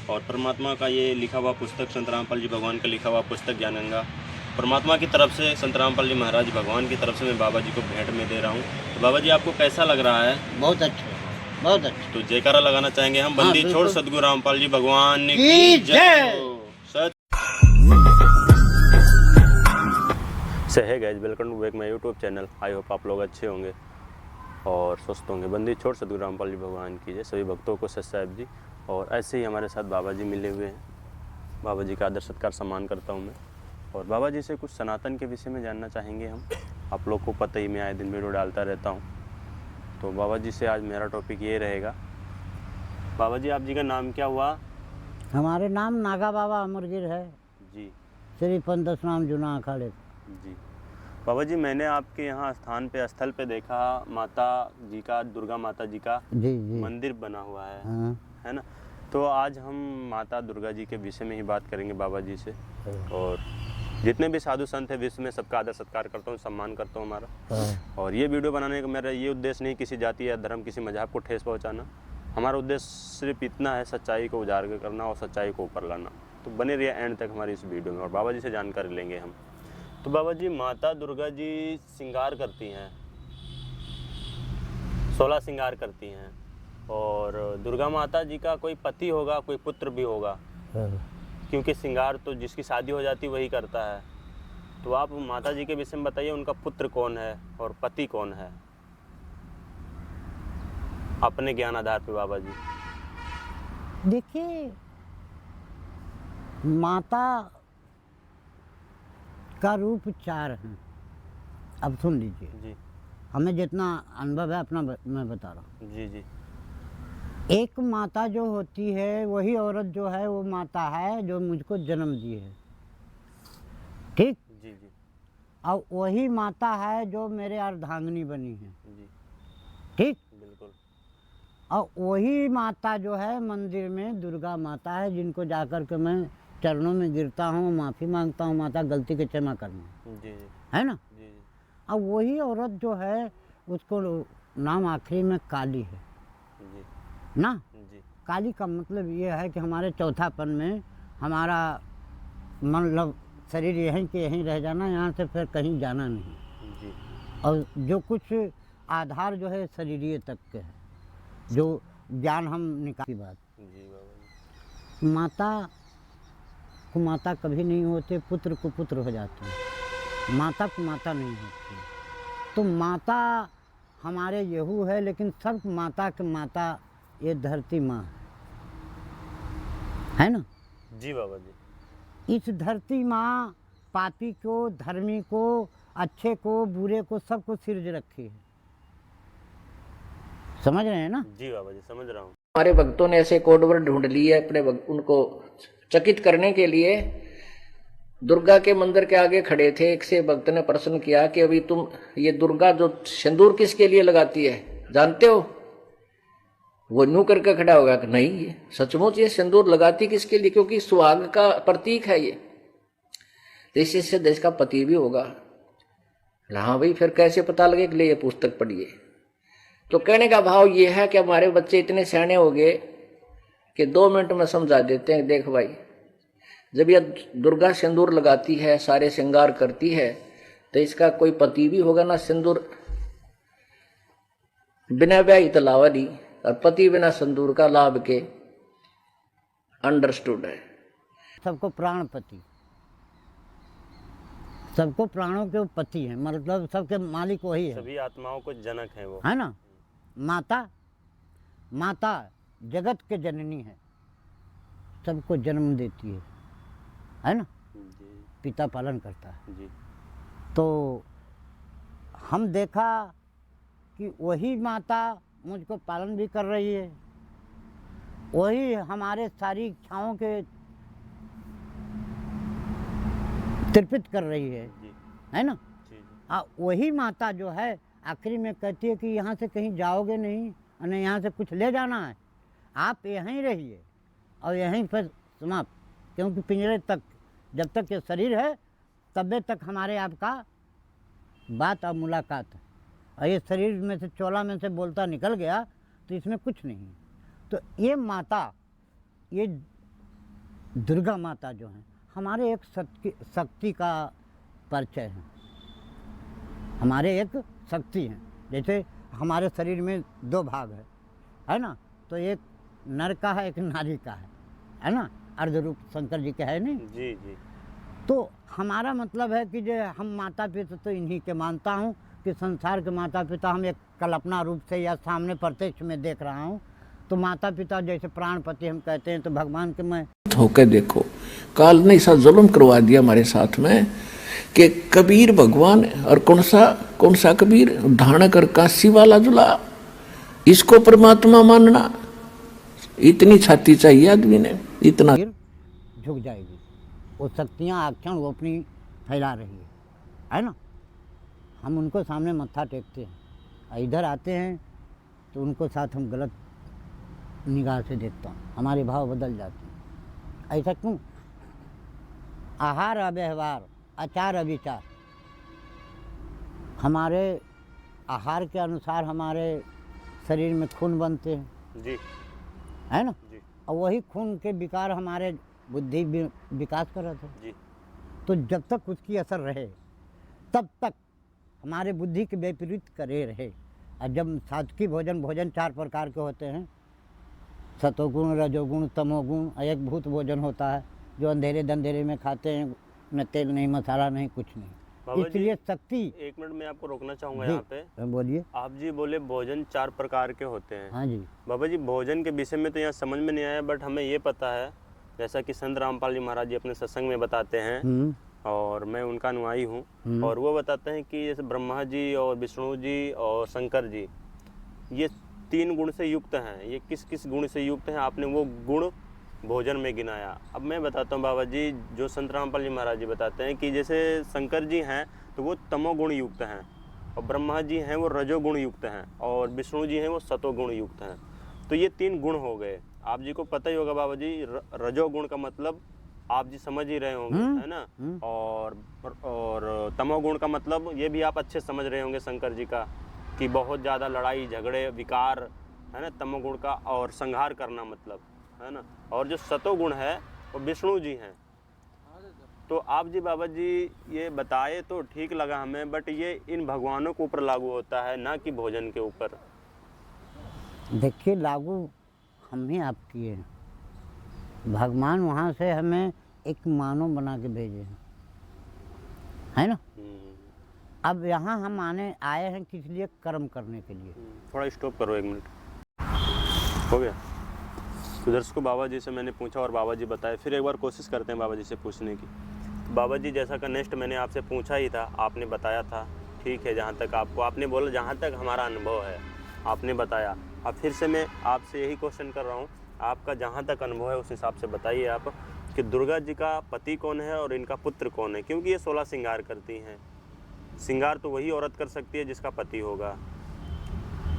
और परमात्मा का ये लिखा हुआ पुस्तक संत रामपाल जी भगवान का लिखा हुआ पुस्तक ज्ञान गंगा परमात्मा की तरफ से संत रामपाल जी महाराज भगवान की तरफ से मैं बाबा जी को भेंट में दे रहा हूँ। तो बाबा जी आपको कैसा लग रहा है? बहुत अच्छा, बहुत अच्छा। तो जयकारा लगाना चाहेंगे हम, बंदी छोड़ बिल्कुल। सदगुरु रामपाल जी भगवान की की जय जय। हो। से है guys, welcome to back my YouTube channel. I hope आप लोग अच्छे होंगे और स्वस्थ होंगे। बंदी छोड़ सदगुरु रामपाल जी भगवान की जय। सभी भक्तों को सत साहिब जी। और ऐसे ही हमारे साथ बाबा जी मिले हुए हैं। बाबा जी का आदर सत्कार सम्मान करता हूँ मैं। और बाबा जी से कुछ सनातन के विषय में जानना चाहेंगे हम। आप लोग को पता ही, मैं आए दिन वीडियो डालता रहता हूँ। तो बाबा जी से आज मेरा टॉपिक ये रहेगा। बाबा जी, आप जी का नाम क्या हुआ? हमारे नाम नागा बाबा अमरगिर है जी श्री पंदस नाम जुना अखाड़े। जी। बाबा जी, मैंने आपके यहाँ स्थल पे देखा माता जी का, दुर्गा माता जी का जी जी मंदिर बना हुआ है। हाँ। है ना? तो आज हम माता दुर्गा जी के विषय में ही बात करेंगे बाबा जी से। और जितने भी साधु संत हैं विश्व में, सबका आदर सत्कार करता हूँ, सम्मान करता हूँ हमारा। और ये वीडियो बनाने का मेरा ये उद्देश्य नहीं किसी जाति या धर्म, किसी मजहब को ठेस पहुँचाना। हमारा उद्देश्य सिर्फ इतना है, सच्चाई को उजागर करना और सच्चाई को ऊपर लाना। तो बने रहिए एंड तक हमारी इस वीडियो में और बाबा जी से जानकारी लेंगे हम। तो बाबा जी, माता दुर्गा जी श्रृंगार करती हैं, 16 श्रृंगार करती हैं। और दुर्गा माता जी का कोई पति होगा, कोई पुत्र भी होगा, क्योंकि श्रृंगार तो जिसकी शादी हो जाती वही करता है। तो आप माता जी के विषय में बताइए, उनका पुत्र कौन है और पति कौन है, अपने ज्ञान आधार पे बाबा जी। देखिए, माता का रूप 4 हैं। अब सुन लीजिए जी हमें जितना अनुभव है अपना मैं बता रहा हूँ। जी जी एक माता जो होती है, वही औरत जो है वो माता है जो मुझको जन्म दी है, ठीक। जी जी और वही माता है जो मेरे अर्धांगिनी बनी है, जी, ठीक। बिल्कुल। और वही माता जो है मंदिर में दुर्गा माता है, जिनको जाकर के मैं चरणों में गिरता हूँ, माफ़ी मांगता हूँ, माता गलती के क्षमा करना, जी जी है ना। जी अब वही औरत जो है उसको नाम आखिरी में काली है जी ना। जी काली का मतलब ये है कि हमारे चौथापन में हमारा मतलब शरीर यहीं के यहीं रह जाना, यहाँ से फिर कहीं जाना नहीं। जी और जो कुछ आधार जो है शरीरीय तक के है, जो ज्ञान हम निकाल की बात। जी बाबा जी। माता को माता कभी नहीं होते, पुत्र को पुत्र हो जाते हैं, माता को माता नहीं होती। तो माता हमारे यहू है, लेकिन सब माता के माता ये धरती माँ है ना। जी बाबा जी। इस धरती माँ पापी को, धर्मी को, अच्छे को, बुरे को, सबको सिरज रखी है। समझ रहे हैं ना? जी बाबा जी, समझ रहा हूँ। हमारे भक्तों ने ऐसे कोड वर्ड ढूंढ लिए अपने उनको चकित करने के लिए। दुर्गा के मंदिर के आगे खड़े थे, एक से भक्त ने प्रश्न किया कि अभी तुम ये दुर्गा जो सिंदूर किसके लिए लगाती है जानते हो? वो न्यू करके खड़ा होगा कि नहीं, ये सचमुच ये सिंदूर लगाती किसके लिए? क्योंकि सुहाग का प्रतीक है ये, तो इसी से देश का पति भी होगा। हाँ भाई, फिर कैसे पता लगे कि ले ये पुस्तक पढ़िए। तो कहने का भाव ये है कि हमारे बच्चे इतने सियाने हो गए कि 2 मिनट में समझा देते हैं। देख भाई, जब यह दुर्गा सिंदूर लगाती है, सारे श्रृंगार करती है, तो इसका कोई पति भी होगा ना। सिंदूर बिना ब्याह तो लावा नहीं, और पति बिना सिंदूर का लाभ के अंडरस्टूड है। सबको प्राणपति, सबको प्राणों के पति है, मतलब सबके मालिक वही है, सभी आत्माओं को जनक है वो, है ना। माता, माता जगत के जननी है, सबको जन्म देती है ना। जी पिता पालन करता है। जी तो हम देखा कि वही माता मुझको पालन भी कर रही है, वही हमारे सारी इच्छाओं के तृपित कर रही है, जी है ना। जी जी वही माता जो है आखिरी में कहती है कि यहाँ से कहीं जाओगे नहीं, और यहाँ से कुछ ले जाना है, आप यहीं रहिए और यहीं पर समाप्त। क्योंकि पिंजरे तक, जब तक ये शरीर है तब तक हमारे आपका बात और मुलाकात है, और ये शरीर में से, चोला में से बोलता निकल गया तो इसमें कुछ नहीं। तो ये माता, ये दुर्गा माता जो हैं हमारे एक शक्ति का परिचय है, हमारे एक शक्ति हैं। जैसे हमारे शरीर में दो भाग है ना, तो एक नर का है एक नारी का है ना, अर्ध रूप शंकर जी के है नहीं जी जी। तो हमारा मतलब है कि जो हम माता पिता तो इन्हीं के मानता हूँ कि संसार के माता पिता हम एक कल्पना रूप से या सामने प्रत्यक्ष में देख रहा हूँ। तो माता पिता जैसे प्राणपति हम कहते हैं, तो भगवान के मैं होकर देखो, काल ने ऐसा जुल्म करवा दिया हमारे साथ में कि कबीर भगवान, और कौन सा कबीर, ढाण कर काशी वाला जुला, इसको परमात्मा मानना, इतनी छाती चाहिए आदमी ने, इतना झुक जाएगी। वो शक्तियाँ आक्षण वो अपनी फैला रही है ना। हम उनको सामने मत्था टेकते हैं, इधर आते हैं तो उनको साथ हम गलत निगाह से देखता हूँ, हमारे भाव बदल जाते हैं। ऐसा क्यों? आहार अव्यवहार आचार अविचार, हमारे आहार के अनुसार हमारे शरीर में खून बनते हैं जी, है ना जी। और वही खून के विकार हमारे बुद्धि विकास कर रहे थे जी। तो जब तक उसकी असर रहे तब तक हमारे बुद्धि के विपरीत करे रहे। और जब सात्विक भोजन 4 प्रकार के होते हैं, सतोगुण रजोगुण तमोगुण, एक भूत भोजन होता है जो अंधेरे दंधेरे में खाते हैं, न तेल नहीं मसाला नहीं कुछ नहीं। बाबा इसलिए जी, शक्ति 1 मिनट में आपको रोकना चाहूँगा जी, यहाँ पे। बोलिए। आप जी बोले भोजन 4 प्रकार के होते हैं। हाँ जी। बाबा जी, भोजन के विषय में तो यहाँ समझ में नहीं आया, बट हमें ये पता है, जैसा कि संत रामपाल जी महाराज जी अपने सत्संग में बताते हैं और मैं उनका अनुयायी हूँ, और वो बताते हैं कि जैसे ब्रह्मा जी और विष्णु जी और शंकर जी ये 3 गुण से युक्त हैं। ये किस किस गुण से युक्त हैं, आपने वो गुण भोजन में गिनाया। अब मैं बताता हूँ बाबा जी, जो संत रामपाल जी महाराज जी बताते हैं कि जैसे शंकर जी हैं तो वो तमोगुण युक्त हैं, और ब्रह्मा जी हैं वो रजोगुण युक्त हैं, और विष्णु जी हैं वो सतोगुण युक्त हैं। तो ये 3 गुण हो गए। आप जी को पता ही होगा बाबा जी, रजोगुण का मतलब आप जी समझ ही रहे होंगे, है ना। और तमोगुण का मतलब ये भी आप अच्छे समझ रहे होंगे शंकर जी का, कि बहुत ज़्यादा लड़ाई झगड़े विकार, है ना, तमोगुण का, और संहार करना मतलब, है ना। और जो सतोगुण है वो विष्णु जी हैं। तो आप जी बाबा जी ये बताए तो ठीक लगा हमें, बट ये इन भगवानों के ऊपर लागू होता है, ना कि भोजन के ऊपर। देखिए, लागू हम ही आप किए हैं। भगवान वहाँ से हमें एक मानव बना के भेजे हैं, है ना। अब यहाँ हम आए हैं किस लिए? कर्म करने के लिए। थोड़ा स्टॉप करो 1 मिनट। हो गया। दर्शकों, बाबा जी से मैंने पूछा और बाबा जी बताए, फिर एक बार कोशिश करते हैं बाबा जी से पूछने की। बाबा जी, जैसा का नेक्स्ट मैंने आपसे पूछा ही था, आपने बताया था, ठीक है, जहाँ तक आपने बोला, जहाँ तक हमारा अनुभव है आपने बताया। अब फिर से मैं आपसे यही क्वेश्चन कर रहा हूँ, आपका जहाँ तक अनुभव है उस हिसाब से बताइए आप कि दुर्गा जी का पति कौन है और इनका पुत्र कौन है, क्योंकि ये 16 श्रृंगार करती हैं। श्रृंगार तो वही औरत कर सकती है जिसका पति होगा,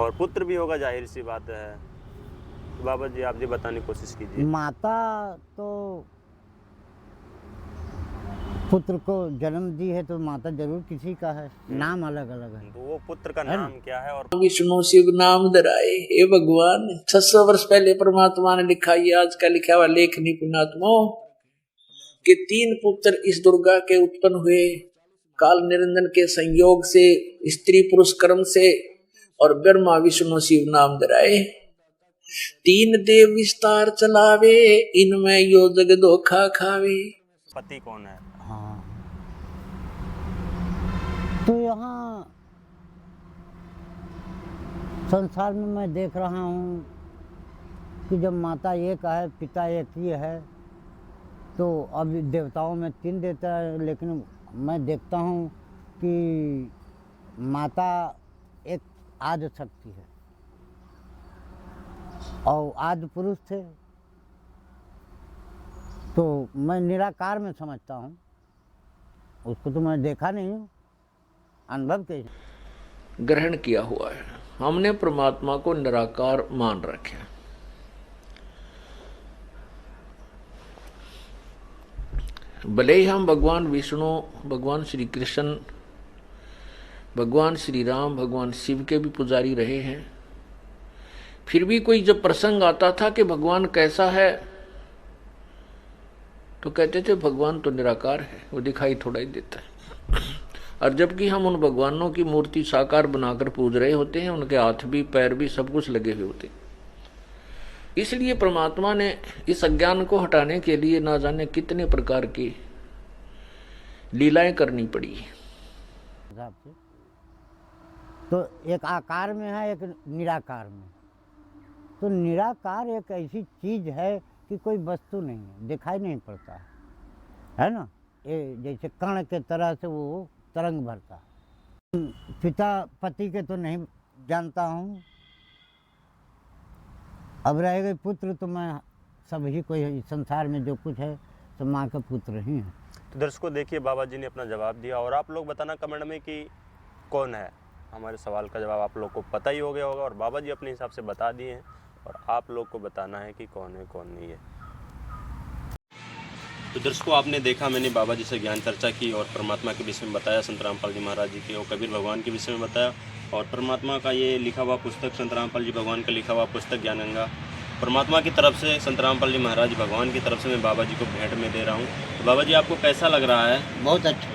और पुत्र भी होगा, जाहिर सी बात है। तो बाबा जी आप जी बताने की कोशिश कीजिए। माता तो पुत्र को जन्म दी है, तो माता जरूर किसी का है, नाम अलग अलग है। तो वो पुत्र का नाम क्या है? और विष्णु शिव नाम धराए। हे भगवान, 600 वर्ष पहले परमात्मा ने लिखा, ये आज का लिखा हुआ लेख नहीं पुण्यात्मा, कि 3 पुत्र इस दुर्गा के उत्पन्न हुए काल निरंजन के संयोग से, स्त्री पुरुष कर्म से, और ब्रह्मा विष्णु शिव नाम धराए। 3 देव विस्तार चलावे, इनमें यो जग धोखा खावे। पति कौन है? हाँ, तो यहाँ संसार में मैं देख रहा हूँ कि जब माता एक है, पिता एक ही है, तो अब देवताओं में 3 देवता है, लेकिन मैं देखता हूँ कि माता एक आदि शक्ति है और आदि पुरुष थे। तो मैं निराकार में समझता हूँ, उसको तो मैं देखा नहीं हूँ, अनुभव के ग्रहण किया हुआ है। हमने परमात्मा को निराकार मान रखा। भले ही हम भगवान विष्णु, भगवान श्री कृष्ण, भगवान श्री राम, भगवान शिव के भी पुजारी रहे हैं, फिर भी कोई जब प्रसंग आता था कि भगवान कैसा है, तो कहते थे भगवान तो निराकार है, वो दिखाई थोड़ा ही देता है। और जबकि हम उन भगवानों की मूर्ति साकार बनाकर पूज रहे होते हैं, उनके हाथ भी पैर भी सब कुछ लगे हुए होते हैं। इसलिए परमात्मा ने इस अज्ञान को हटाने के लिए ना जाने कितने प्रकार की लीलाएं करनी पड़ी। हिसाब से तो एक आकार में है, एक निराकार में। तो निराकार एक ऐसी चीज है कि कोई वस्तु नहीं है, दिखाई नहीं पड़ता है ना। ये जैसे कण के तरह से वो तरंग भरता है। पिता पति के तो नहीं जानता हूँ, अब रह गए पुत्र, तो मैं सभी को इस संसार में जो कुछ है सब माँ के पुत्र ही हैं। तो दर्शकों देखिए, बाबा जी ने अपना जवाब दिया और आप लोग बताना कमेंट में कि कौन है। हमारे सवाल का जवाब आप लोग को पता ही हो गया होगा और बाबा जी अपने हिसाब से बता दिए हैं और आप लोग को बताना है कि कौन है कौन नहीं है। तो दर्शकों आपने देखा, मैंने बाबा जी से ज्ञान चर्चा की और परमात्मा के विषय में बताया, संत रामपाल जी महाराज जी के और कबीर भगवान के विषय में बताया और परमात्मा का ये लिखा हुआ पुस्तक, संत रामपाल जी भगवान का लिखा हुआ पुस्तक ज्ञान गंगा, परमात्मा की तरफ से संत रामपाल जी महाराज भगवान की तरफ से मैं बाबा जी को भेंट में दे रहा हूँ। तो बाबा जी आपको कैसा लग रहा है? बहुत अच्छा,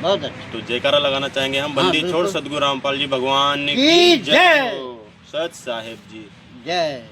बहुत अच्छा। तो जयकारा लगाना चाहेंगे हम, बंदी हाँ, छोड़ सदगुरु रामपाल जी भगवान की जय हो। सत साहेब जी जय।